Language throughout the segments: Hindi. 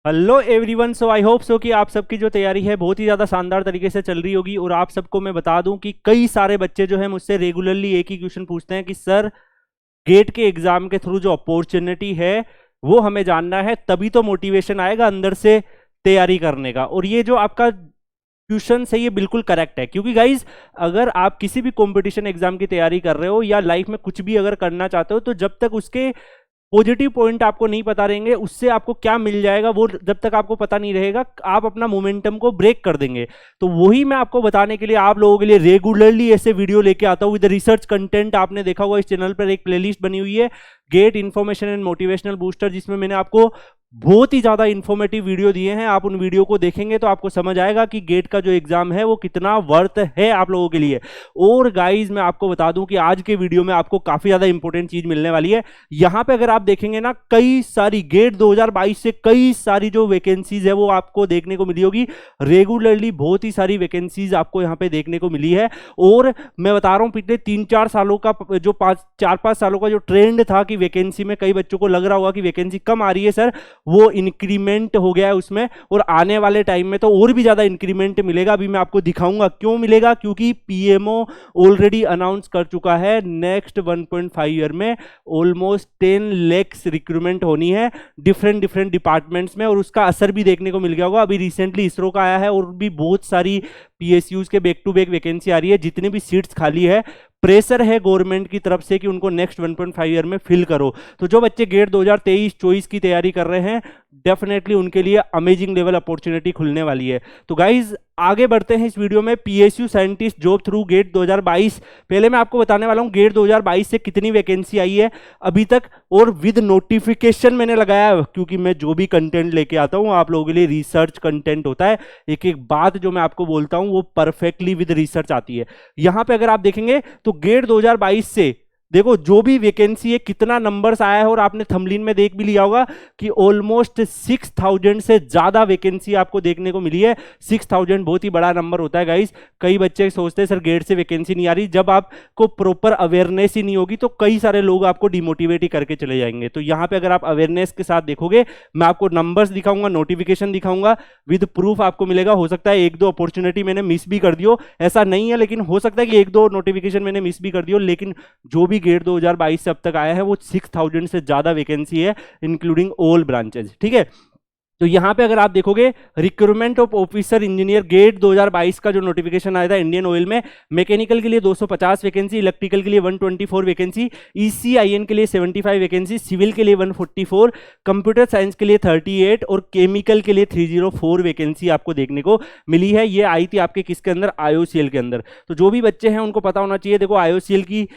Hello everyone. So I hope so कि आप सबकी जो तैयारी है बहुत ही ज़्यादा शानदार तरीके से चल रही होगी। और आप सबको मैं बता दूं कि कई सारे बच्चे जो है मुझसे रेगुलरली एक ही क्वेश्चन पूछते हैं कि सर गेट के एग्जाम के थ्रू जो अपॉर्चुनिटी है वो हमें जानना है, तभी तो मोटिवेशन आएगा अंदर से तैयारी करने का। और ये जो आपका क्वेश्चन है ये बिल्कुल करेक्ट है, क्योंकि गाइज अगर आप किसी भी कंपटीशन एग्जाम की तैयारी कर रहे हो या लाइफ में कुछ भी अगर करना चाहते हो, तो जब तक उसके पॉजिटिव पॉइंट आपको नहीं पता रहेंगे, उससे आपको क्या मिल जाएगा वो जब तक आपको पता नहीं रहेगा, आप अपना मोमेंटम को ब्रेक कर देंगे। तो वही मैं आपको बताने के लिए आप लोगों के लिए रेगुलरली ऐसे वीडियो लेके आता हूं विद रिसर्च कंटेंट। आपने देखा होगा इस चैनल पर एक प्लेलिस्ट बनी हुई है get information and motivational booster, जिसमें मैंने आपको बहुत ही ज्यादा इंफॉर्मेटिव वीडियो दिए हैं। आप उन वीडियो को देखेंगे तो आपको समझ आएगा कि गेट का जो एग्जाम है वो कितना वर्थ है आप लोगों के लिए। और गाइज मैं आपको बता दूं कि आज के वीडियो में आपको काफी ज्यादा इंपॉर्टेंट चीज मिलने वाली है। यहां पे अगर आप देखेंगे ना, कई सारी गेट 2022 से कई सारी जो वैकेंसीज है वो आपको देखने को मिली होगी। रेगुलरली बहुत ही सारी वैकेंसीज आपको यहां पे देखने को मिली है। और मैं बता रहा हूं पिछले 3-4 सालों का जो 4-5 सालों का जो ट्रेंड था कि वैकेंसी में कई बच्चों को लग रहा होगा कि वैकेंसी कम आ रही है सर, वो इंक्रीमेंट हो गया है उसमें। और आने वाले टाइम में तो और भी ज्यादा इंक्रीमेंट मिलेगा। अभी मैं आपको दिखाऊंगा क्यों मिलेगा, क्योंकि पीएमओ ऑलरेडी अनाउंस कर चुका है नेक्स्ट 1.5 ईयर में ऑलमोस्ट 10 लाख रिक्रूटमेंट होनी है डिफरेंट डिफरेंट डिपार्टमेंट्स में। और उसका असर भी देखने को मिल गया होगा। अभी रिसेंटली इसरो का आया है और भी बहुत सारी पीएसयूज के बैक टू बैक वैकेंसी आ रही है। जितनी भी सीट्स खाली है, प्रेशर है गवर्नमेंट की तरफ से कि उनको नेक्स्ट 1.5 ईयर में फिल करो। तो जो बच्चे गेट 2023-24 की तैयारी कर रहे हैं, डेफिनेटली उनके लिए अमेजिंग लेवल अपॉर्चुनिटी खुलने वाली है। तो गाइज आगे बढ़ते हैं इस वीडियो में। PSU scientist job through GATE 2022, पहले मैं आपको बताने वाला हूं गेट 2022 से कितनी वैकेंसी आई है अभी तक, और विद नोटिफिकेशन मैंने लगाया, क्योंकि मैं जो भी कंटेंट लेके आता हूं आप लोगों के लिए रिसर्च कंटेंट होता है। एक एक बात जो मैं आपको बोलता हूं वो परफेक्टली विद रिसर्च आती है। यहां पे अगर आप देखेंगे तो गेट 2022 से देखो जो भी वैकेंसी है कितना नंबर्स आया है। और आपने थंबनेल में देख भी लिया होगा कि ऑलमोस्ट 6000 से ज्यादा वैकेंसी आपको देखने को मिली है। 6000 बहुत ही बड़ा नंबर होता है गाइस। कई बच्चे सोचते हैं सर गेट से वैकेंसी नहीं आ रही। जब आपको प्रॉपर अवेयरनेस ही नहीं होगी तो कई सारे लोग आपको डिमोटिवेट ही करके चले जाएंगे। तो यहां पे अगर आप अवेयरनेस के साथ देखोगे, मैं आपको नंबर्स दिखाऊंगा, नोटिफिकेशन दिखाऊंगा, विद प्रूफ आपको मिलेगा। हो सकता है 1-2 अपॉर्चुनिटी मैंने मिस भी कर दियो, ऐसा नहीं है, लेकिन हो सकता है कि 1-2 नोटिफिकेशन मैंने मिस भी कर दियो। लेकिन जो भी गेट 2022 से अब तक आया है वो 6000 से ज्यादा वैकेंसी है, इंक्लूडिंग ऑल ब्रांचेज। ठीक है, तो यहां पे अगर आप देखोगे recruitment of officer engineer GATE 2022 का जो नोटिफिकेशन आया था इंडियन ऑयल में, मैकेनिकल के लिए 250 वैकेंसी, इलेक्ट्रिकल के लिए 124 वैकेंसी, ईसीआईएन के लिए 75 वैकेंसी, सिविल के लिए 144, कंप्यूटर साइंस के लिए 38 और केमिकल के लिए 304 वैकेंसी आपको देखने को मिली है। ये आई थी आपके किसके अंदर, आईओसीएल के अंदर। तो जो भी बच्चे हैं उनको पता होना चाहिए, देखो आईओसीएल की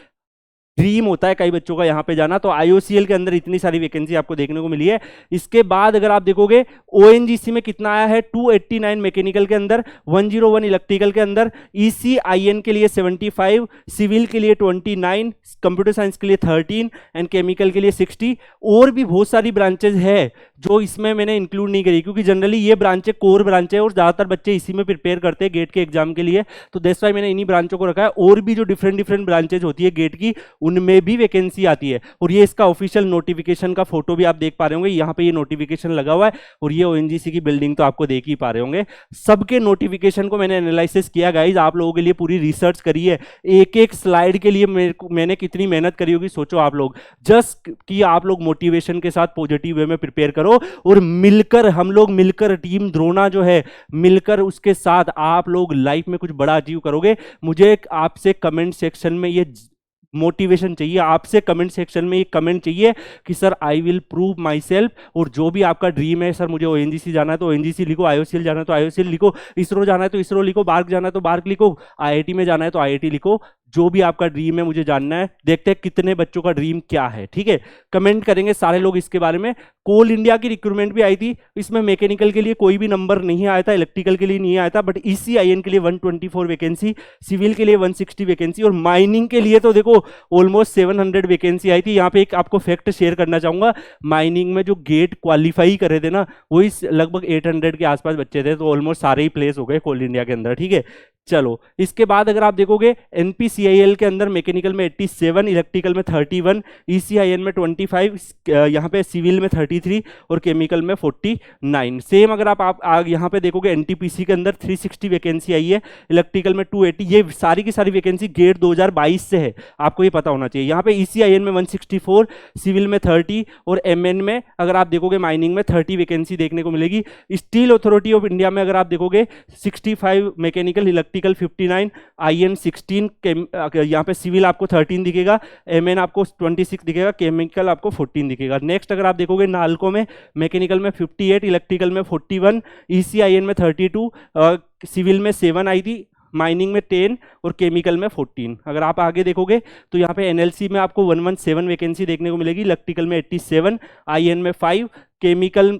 ड्रीम होता है कई बच्चों का यहां पे जाना, तो आईओसीएल के अंदर इतनी सारी वैकेंसी आपको देखने को मिली है। इसके बाद अगर आप देखोगे ओएनजीसी में कितना आया है, 289 मैकेनिकल के अंदर, 101 इलेक्ट्रिकल के अंदर, ईसीआईएन के लिए 75, सिविल के लिए 29, कंप्यूटर साइंस के लिए 13 एंड केमिकल के लिए 60। और भी बहुत सारी ब्रांचेज है जो इसमें मैंने इंक्लूड नहीं करी, क्योंकि जनरली ये ब्रांचें कोर ब्रांच है और ज्यादातर बच्चे इसी में प्रिपेयर करते हैं गेट के एग्जाम के लिए। तो दैट्स व्हाई मैंने इन्हीं ब्रांचों को रखा है। और भी जो डिफरेंट डिफरेंट ब्रांचेज होती है गेट की, उनमें भी वैकेंसी आती है। और ये इसका ऑफिशियल नोटिफिकेशन का फोटो भी आप देख पा रहे होंगे, यहाँ पे ये नोटिफिकेशन लगा हुआ है और ये ओएनजीसी की बिल्डिंग तो आपको देख ही पा रहे होंगे। सबके नोटिफिकेशन को मैंने एनालिसिस किया गाइज, आप लोगों के लिए पूरी रिसर्च करी है। एक एक स्लाइड के लिए मैंने कितनी मेहनत करी होगी सोचो आप लोग। जस्ट कि आप लोग मोटिवेशन के साथ पॉजिटिव वे में प्रिपेयर करो और मिलकर, हम लोग मिलकर, टीम द्रोणा जो है मिलकर, उसके साथ आप लोग लाइफ में कुछ बड़ा अचीव करोगे। मुझे आपसे कमेंट सेक्शन में ये मोटिवेशन चाहिए, आपसे कमेंट सेक्शन में ये कमेंट चाहिए कि sir I will prove my self. और जो भी आपका ड्रीम है, सर मुझे ओएनजीसी जाना है तो ओएनजीसी लिखो, आईओसीएल जाना है तो आईओसीएल लिखो, इसरो जाना है तो इसरो लिखो, बार्क जाना है तो बार्क लिखो, आईआईटी में जाना है तो आईआईटी लिखो। जो भी आपका ड्रीम है मुझे जानना है, देखते हैं कितने बच्चों का ड्रीम क्या है। ठीक है, कमेंट करेंगे सारे लोग इसके बारे में। कोल इंडिया की रिक्रूटमेंट भी आई थी, इसमें मैकेनिकल के लिए कोई भी नंबर नहीं आया था, इलेक्ट्रिकल के लिए नहीं आया था, बट ईसीआईएन के लिए 124 वैकेंसी, सिविल के लिए 160 वैकेंसी और माइनिंग के लिए तो देखो ऑलमोस्ट 700 वैकेंसी आई थी। यहाँ पे एक आपको फैक्ट शेयर करना चाहूंगा, माइनिंग में जो गेट क्वालिफाई करे थे ना, वही लगभग 800 के आसपास बच्चे थे, तो ऑलमोस्ट सारे ही प्लेस हो गए कोल इंडिया के अंदर। ठीक है, चलो इसके बाद अगर आप देखोगे एनपीसीआईएल के अंदर मैकेनिकल में 87, इलेक्ट्रिकल में 31, ईसीआईएन में 25, यहाँ पे सिविल में 33 और केमिकल में 49। सेम अगर आप यहाँ पे देखोगे एनटीपीसी के अंदर 360 वैकेंसी आई है, इलेक्ट्रिकल में 280। ये सारी की सारी वैकेंसी गेट 2022 से है, आपको ये पता होना चाहिए। यहाँ पे ईसीआईएन में 164, सिविल में 30 और एमएन में अगर आप देखोगे माइनिंग में 30 वैकेंसी देखने को मिलेगी। स्टील अथॉरिटी ऑफ इंडिया में अगर आप देखोगे 65, मैकेनिकल इलेक्ट्रिकल 59, आईएन 16, यहाँ पे सिविल आपको 13 दिखेगा, एमएन आपको 26 दिखेगा, केमिकल आपको 14 दिखेगा। नेक्स्ट अगर आप देखोगे नालको में मैकेनिकल में 58, इलेक्ट्रिकल में 41, ईसीआईएन में 32, सिविल में 7 आई थी, माइनिंग में 10 और केमिकल में 14। अगर आप आगे देखोगे तो यहाँ पे एनएलसी में आपको 117 वैकेंसी देखने को मिलेगी, इलेक्ट्रिकल में 87, आईएन में 5, केमिकल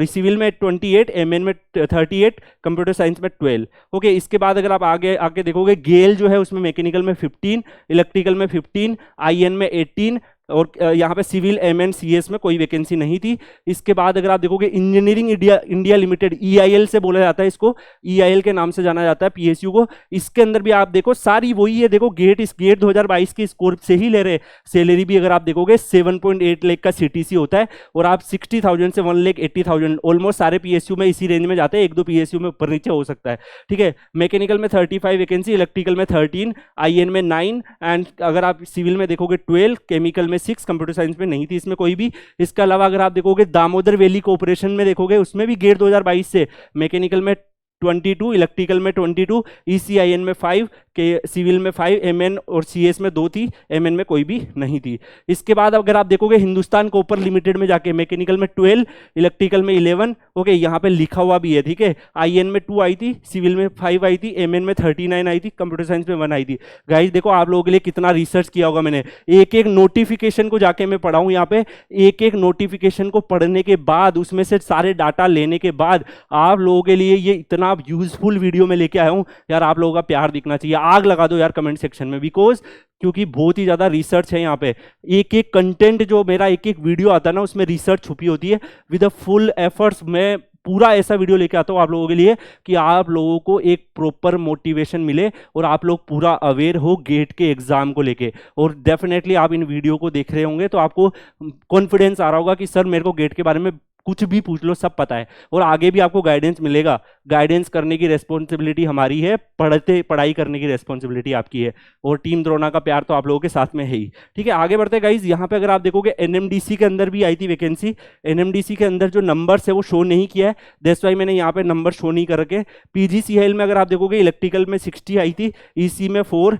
सिविल में 28, एमएन में 38, कंप्यूटर साइंस में 12। ओके, इसके बाद अगर आप आगे देखोगे गेल जो है उसमें मैकेनिकल में 15, इलेक्ट्रिकल में 15, आईएन में 18 और यहाँ पे सिविल एमएन सीएस में कोई वैकेंसी नहीं थी। इसके बाद अगर आप देखोगे इंजीनियरिंग इंडिया लिमिटेड, ईआईएल से बोला जाता है इसको, ईआईएल के नाम से जाना जाता है पीएसयू को। इसके अंदर भी आप देखो सारी वही है, देखो गेट 2022 की स्कोर से ही ले रहे। सैलरी भी अगर आप देखोगे 7.8 लाख का सीटीसी होता है और आप 60,000 से 1,80,000 ऑलमोस्ट सारे पीएसयू में इसी रेंज में जाते हैं, 1-2 पीएसयू में ऊपर नीचे हो सकता है। ठीक है, मैकेनिकल में 35 वैकेंसी, इलेक्ट्रिकल में 13, आईएन में 9 एंड अगर आप सिविल में देखोगे 12, केमिकल में 6, कंप्यूटर साइंस में नहीं थी इसमें कोई भी। इसके अलावा अगर आप देखोगे दामोदर वैली कॉर्पोरेशन में देखोगे उसमें भी गेट 2022 से मैकेनिकल में 22, इलेक्ट्रिकल में 22, ईसीआईएन में 5, के सिविल में 5, एमएन और सीएस में 2 थी, एमएन में कोई भी नहीं थी। इसके बाद अगर आप देखोगे हिंदुस्तान कॉपर लिमिटेड में जाके मैकेनिकल में 12, इलेक्ट्रिकल में 11। ओके, यहाँ पे लिखा हुआ भी है, ठीक है। आईएन में 2 आई थी, सिविल में 5 आई थी, एमएन में 39 आई थी, कंप्यूटर साइंस में 1 आई थी। गाइस देखो आप लोगों के लिए कितना रिसर्च किया होगा मैंने, एक एक नोटिफिकेशन को जाके मैं पढ़ा हूँ यहाँ पे, एक एक नोटिफिकेशन को पढ़ने के बाद उसमें से सारे डाटा लेने के बाद आप लोगों के लिए ये इतना यूजफुल वीडियो में लेके आया हूँ। यार आप लोगों का प्यार दिखना चाहिए, आग लगा दो यार कमेंट सेक्शन में, बिकॉज क्योंकि बहुत ही ज्यादा रिसर्च है यहाँ पे। एक एक कंटेंट जो मेरा एक एक वीडियो आता है ना उसमें रिसर्च छुपी होती है। विद अ फुल एफर्ट्स मैं पूरा ऐसा वीडियो लेके आता हूँ आप लोगों के लिए कि आप लोगों को एक प्रॉपर मोटिवेशन मिले और आप लोग पूरा अवेयर हो गेट के एग्जाम को लेके। और डेफिनेटली आप इन वीडियो को देख रहे होंगे तो आपको कॉन्फिडेंस आ रहा होगा कि सर मेरे को गेट के बारे में कुछ भी पूछ लो सब पता है, और आगे भी आपको गाइडेंस मिलेगा। गाइडेंस करने की रेस्पॉन्सिबिलिटी हमारी है, पढ़ाई करने की रेस्पॉन्सिबिलिटी आपकी है, और टीम द्रोणा का प्यार तो आप लोगों के साथ में है ही। ठीक है, आगे बढ़ते गाइज। यहाँ पे अगर आप देखोगे एनएमडीसी के अंदर भी आई थी वैकेंसी। एनएमडीसी के अंदर जो नंबर्स है वो शो नहीं किया है, दैट्स व्हाई मैंने यहाँ पे नंबर शो नहीं कर रखे। पीजीसीएल में अगर आप देखोगे इलेक्ट्रिकल में 60 आई थी, ईसी में 4,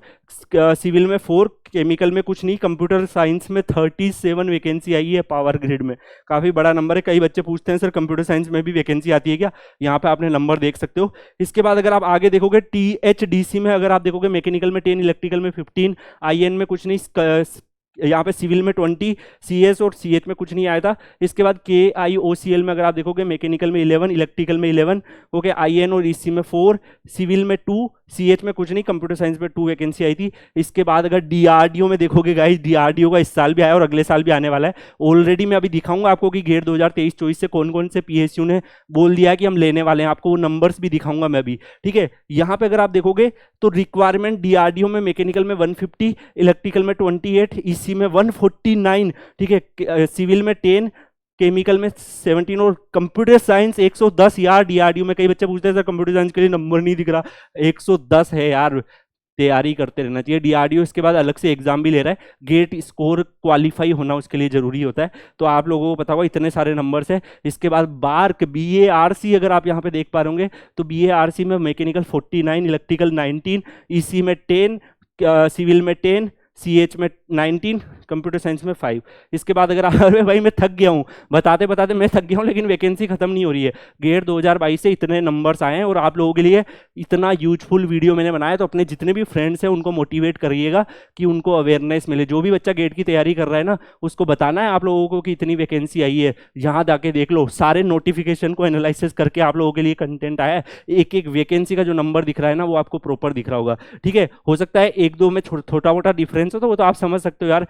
सिविल में 4, केमिकल में कुछ नहीं, कंप्यूटर साइंस में 37 वैकेंसी आई है पावर ग्रिड में। काफी बड़ा नंबर है। कई बच्चे पूछते हैं सर कंप्यूटर साइंस में भी वैकेंसी आती है क्या, यहाँ पे आपने नंबर देख सकते हो। इसके बाद अगर आप आगे देखोगे टीएचडीसी में अगर आप देखोगे मैकेनिकल में 10, इलेक्ट्रिकल में 15, आईएन में कुछ नहीं, यहाँ पे सिविल में 20, सीएस और सीएच में कुछ नहीं आया था। इसके बाद केआईओसीएल में अगर आप देखोगे मैकेनिकल में 11, इलेक्ट्रिकल में 11, ओके, आईएन और ईसी में 4, सिविल में 2, सीएच में कुछ नहीं, कंप्यूटर साइंस में 2 वैकेंसी आई थी। इसके बाद अगर डीआरडीओ में देखोगे गाइस, डीआरडीओ का इस साल भी आया और अगले साल भी आने वाला है। ऑलरेडी मैं अभी दिखाऊंगा आपको कि गेट 2023-24 से कौन कौन से पीएसयू ने बोल दिया है कि हम लेने वाले हैं, आपको वो नंबर्स भी दिखाऊंगा मैं भी। ठीक है, यहाँ पे अगर आप देखोगे तो रिक्वायरमेंट डीआरडीओ में मैकेनिकल में 150, इलेक्ट्रिकल में 28, ईसी में 149, ठीक है, सिविल में 10, केमिकल में 17 और कंप्यूटर साइंस 110। यार डीआरडीओ में कई बच्चे पूछते हैं सर कंप्यूटर साइंस के लिए नंबर नहीं दिख रहा, 110 है यार, तैयारी करते रहना चाहिए। डीआरडीओ इसके बाद अलग से एग्जाम भी ले रहा है, गेट स्कोर क्वालिफाई होना उसके लिए जरूरी होता है। तो आप लोगों को पता होगा इतने सारे नंबर्स है। इसके बाद बार्क बीएआरसी अगर आप यहाँ पे देख पा रहे होंगे तो बीएआरसी में मैकेनिकल 49, इलेक्ट्रिकल 19, ईसी में 10, सिविल में 10, सीएच में 19, कंप्यूटर साइंस में 5। इसके बाद अगर अरे भाई मैं थक गया हूँ, बताते बताते मैं थक गया हूँ, लेकिन वैकेंसी खत्म नहीं हो रही है। गेट 2022 से इतने नंबर्स आए हैं और आप लोगों के लिए इतना यूजफुल वीडियो मैंने बनाया, तो अपने जितने भी फ्रेंड्स हैं उनको मोटिवेट करिएगा कि उनको अवेयरनेस मिले। जो भी बच्चा गेट की तैयारी कर रहा है ना उसको बताना है आप लोगों को कि इतनी वैकेंसी आई है, यहाँ जाके देख लो, सारे नोटिफिकेशन को एनालिसिस करके आप लोगों के लिए कंटेंट आया है। एक एक वैकेंसी का जो नंबर दिख रहा है ना वो आपको प्रॉपर दिख रहा होगा। ठीक है, हो सकता है 1-2 में छोटा मोटा डिफरेंस हो तो वो तो आप समझ सकते हो यार,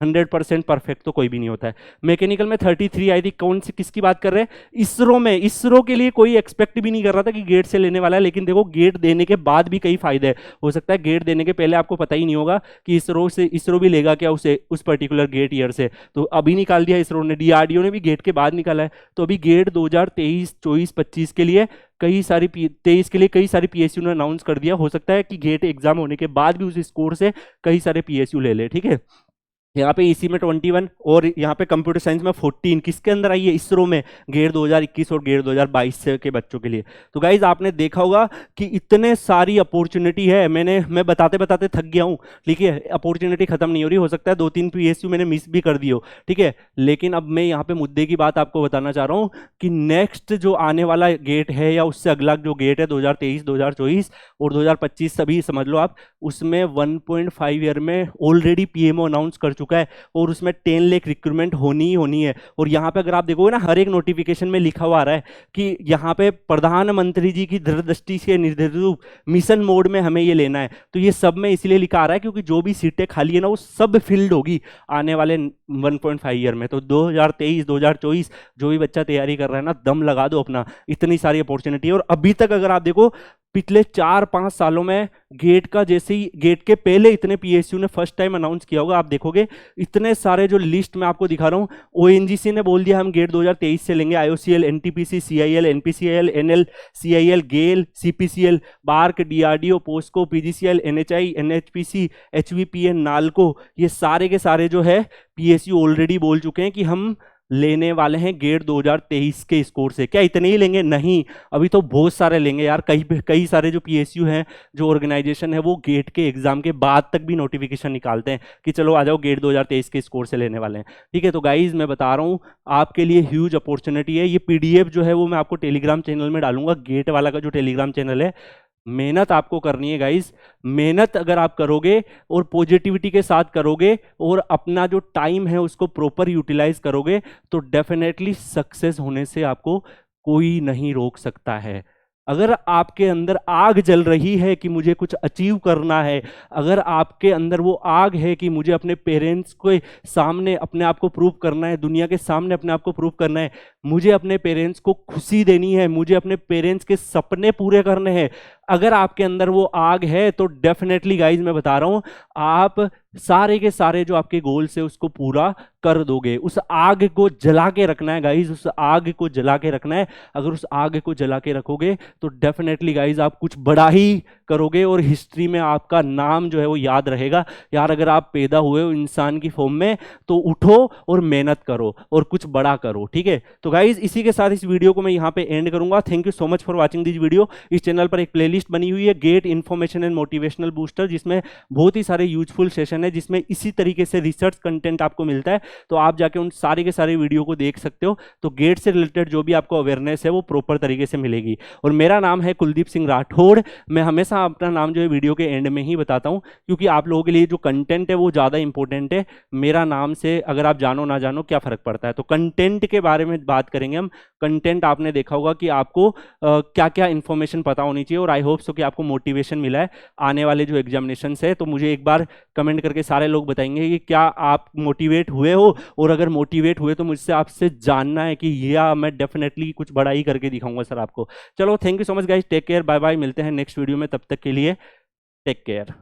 100% परफेक्ट तो कोई भी नहीं होता है। मैकेनिकल में 33 आई थी। कौन सी किसकी बात कर रहे हैं? इसरो में। इसरो के लिए कोई एक्सपेक्ट भी नहीं कर रहा था कि गेट से लेने वाला है, लेकिन देखो गेट देने के बाद भी कई फायदे हैं। हो सकता है गेट देने के पहले आपको पता ही नहीं होगा कि इसरो भी लेगा क्या उसे उस पर्टिकुलर गेट ईयर से, तो अभी निकाल दिया इसरो ने। डीआरडीओ ने भी गेट के बाद निकाला है। तो अभी गेट 2023, 24, 25 के लिए कई सारी 23 के लिए कई सारी पीएसयू ने अनाउंस कर दिया। हो सकता है कि गेट एग्जाम होने के बाद भी उस स्कोर से कई सारे पीएसयू ले ले, ठीक है। यहाँ पे इसी में 21 और यहाँ पे कंप्यूटर साइंस में 14 किसके अंदर आई है? इसरो में, गेट 2021 और गेट 2022 के बच्चों के लिए। तो गाइज आपने देखा होगा कि इतने सारी अपॉर्चुनिटी है। मैं बताते बताते थक गया हूँ, ठीक है। अपॉर्चुनिटी खत्म नहीं हो रही। हो सकता है 2-3 पीएसयू मैंने मिस भी कर दी हो, ठीक है। लेकिन अब मैं यहाँ पे मुद्दे की बात आपको बताना चाह रहा हूँ कि नेक्स्ट जो आने वाला गेट है या उससे अगला जो गेट है 2023, 2024 और 2025 सभी समझ लो आप, उसमें 1.5 ईयर में ऑलरेडी पीएमओ अनाउंस कर चुका है और उसमें 10 लाख रिक्रूटमेंट होनी ही होनी है। और यहाँ पे अगर आप देखोगे ना, हर एक नोटिफिकेशन में लिखा हुआ आ रहा है कि यहाँ पे प्रधानमंत्री जी की दूरदृष्टि से निर्धारित मिशन मोड में हमें ये लेना है। तो ये सब में इसलिए लिखा आ रहा है क्योंकि जो भी सीटें खाली है ना, वो सब फिल्ड होगी आने वाले 1.5 ईयर में। तो 2023, 2024 जो भी बच्चा तैयारी कर रहा है ना, दम लगा दो अपना, इतनी सारी अपॉर्चुनिटी है। और अभी तक अगर आप देखो पिछले 4-5 सालों में गेट का, जैसे ही गेट के पहले इतने पीएसयू ने फर्स्ट टाइम अनाउंस किया होगा, आप देखोगे इतने सारे जो लिस्ट मैं आपको दिखा रहा हूं। ओएनजीसी ने बोल दिया हम गेट 2023 से लेंगे। IOCL, NTPC, CIL, NPCIL, NL, CIL, GAIL, CPCL, BARC, DRDO, POSCO, PGCL, NHI, NHPC, HVPN, NALCO, ये सारे के सारे जो है पीएसयू ऑलरेडी बोल चुके हैं कि हम लेने वाले हैं गेट 2023 के स्कोर से। क्या इतने ही लेंगे? नहीं, अभी तो बहुत सारे लेंगे यार। कई सारे जो पीएसयू हैं, जो ऑर्गेनाइजेशन है, वो गेट के एग्जाम के बाद तक भी नोटिफिकेशन निकालते हैं कि चलो आ जाओ गेट 2023 के स्कोर से लेने वाले हैं, ठीक है। तो गाइज मैं बता रहा हूँ आपके लिए ह्यूज अपॉर्चुनिटी है। ये पीडीएफ जो है वो मैं आपको टेलीग्राम चैनल में डालूंगा। गेट वाला का जो टेलीग्राम चैनल है, मेहनत आपको करनी है गाइस। मेहनत अगर आप करोगे और पॉजिटिविटी के साथ करोगे और अपना जो टाइम है उसको प्रॉपर यूटिलाइज करोगे, तो डेफिनेटली सक्सेस होने से आपको कोई नहीं रोक सकता है। अगर आपके अंदर आग जल रही है कि मुझे कुछ अचीव करना है, अगर आपके अंदर वो आग है कि मुझे अपने पेरेंट्स के सामने अपने आप को प्रूव करना है, दुनिया के सामने अपने आप को प्रूव करना है, मुझे अपने पेरेंट्स को खुशी देनी है, मुझे अपने पेरेंट्स के सपने पूरे करने हैं, अगर आपके अंदर वो आग है, तो डेफिनेटली गाइज मैं बता रहा हूं आप सारे के सारे जो आपके गोल्स है उसको पूरा कर दोगे। उस आग को जला के रखना है गाइज, उस आग को जला के रखना है। अगर उस आग को जला के रखोगे तो डेफिनेटली गाइज आप कुछ बड़ा ही करोगे और हिस्ट्री में आपका नाम जो है वो याद रहेगा। यार अगर आप पैदा हुए हो इंसान की फॉर्म में, तो उठो और मेहनत करो और कुछ बड़ा करो, ठीक है। तो गाइज इसी के साथ इस वीडियो को मैं यहाँ पे एंड करूंगा। Thank you so much for watching this video. इस चैनल पर एक प्लेलिस्ट बनी हुई है get information and motivational booster, जिसमें बहुत ही सारे यूजफुल सेशन है, जिसमें इसी तरीके से रिसर्च कंटेंट आपको मिलता है। तो आप जाके उन सारे के सारे वीडियो को देख सकते हो। तो गेट से रिलेटेड जो भी आपको अवेयरनेस है वो प्रॉपर तरीके से मिलेगी। और मेरा नाम है कुलदीप सिंह राठौड़। मैं हमेशा अपना नाम जो है वीडियो के एंड में ही बताता हूं, क्योंकि आप लोगों के लिए जो कंटेंट है वो ज़्यादा इंपॉर्टेंट है। मेरा नाम से अगर आप जानो ना जानो क्या फ़र्क पड़ता है। तो कंटेंट के बारे में बात करेंगे हम। कंटेंट आपने देखा होगा कि आपको क्या क्या इन्फॉर्मेशन पता होनी चाहिए, और आई होप सो कि आपको मोटिवेशन मिला है आने वाले जो एग्जामिनेशन है। तो मुझे एक बार कमेंट करके सारे लोग बताएंगे कि क्या आप मोटिवेट हुए हो, और अगर मोटिवेट हुए तो मुझसे आपसे जानना है कि या मैं डेफिनेटली कुछ बड़ा ही करके दिखाऊंगा सर आपको। चलो thank you so much guys, take care, bye bye, मिलते हैं नेक्स्ट वीडियो में। तब तक के लिए टेक केयर।